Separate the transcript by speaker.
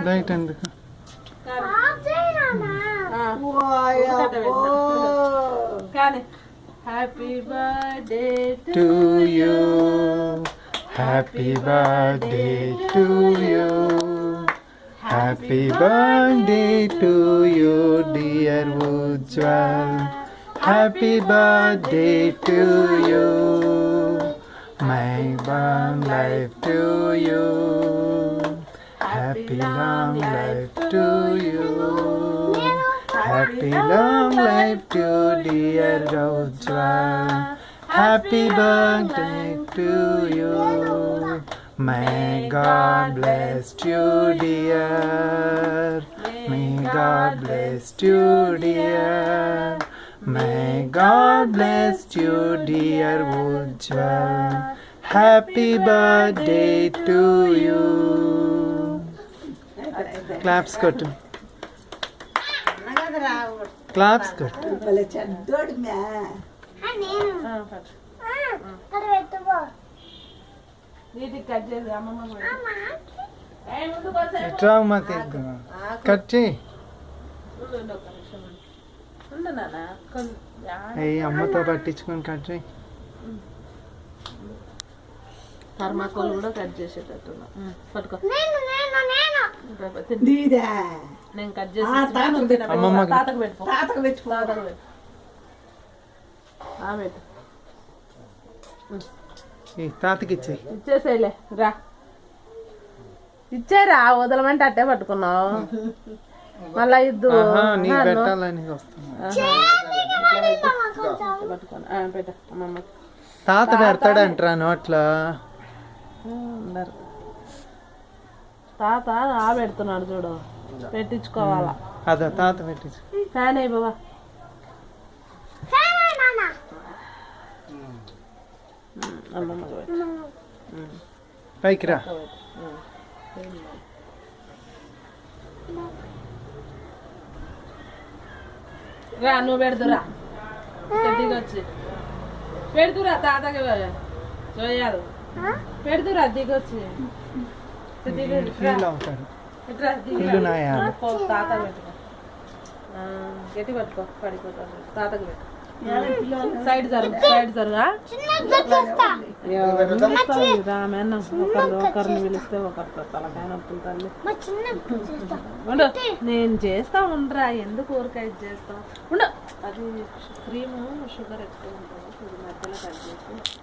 Speaker 1: Light ఎందుకు
Speaker 2: happy birthday
Speaker 1: to you happy birthday to you happy birthday to you dear Ujjwal happy birthday to you my long life to you. Happy long life to you. Happy long life to dear Ujjwal. Happy birthday to you. May God bless you, dear. May God bless you, dear. May God bless you, dear Ujjwal. Happy birthday to you. Claps kottu. Claps kottu. ఎట్రా అమ్మా తీద్దాం cut చేయి అమ్మతో పట్టించుకొని cut చేయి
Speaker 2: thermocol కూడా cut చేసేటట్టున్నా పట్టుకో నేను కట్ చేసి తాతకు పెట్టుకో తాతకు పెట్టు
Speaker 1: తాతకి
Speaker 2: ఇచ్చేసేలే రా ఇచ్చేరా వదలమంటే అట్టే పట్టుకున్నావు మళ్ళా ఇద్దు పెట్ట అమ్మమ్మ
Speaker 1: తాత పెడతాడంటరా నోట్లో
Speaker 2: తాత ఆ పెడుతున్నాడు చూడు పెట్టించుకోవాలా
Speaker 1: అదా తాత పెట్టించు
Speaker 2: ఫ్యాన్ అయ్యి బాబా
Speaker 1: పైకి రా
Speaker 2: రా నువ్వు పెడుతురా దిగొచ్చి పెడుతురా తాతకి చూయాలి పెడుతురా దిగొచ్చి తాత పెట్టుకో గట్టి పట్టుకో పడిపోతాను తాతకి పెట్టు సైడ్ జరుగా ఒకరిని పిలిస్తే ఒకరితో తలకాయ నొప్పులు తల్లి ఉండు నేను చేస్తా ఉండరా ఎందుకు ఊరికాయ చేస్తాం ఉండు అది క్రీము షుగర్ ఎక్కువ ఉంటుంది మధ్యలో కట్ చేసి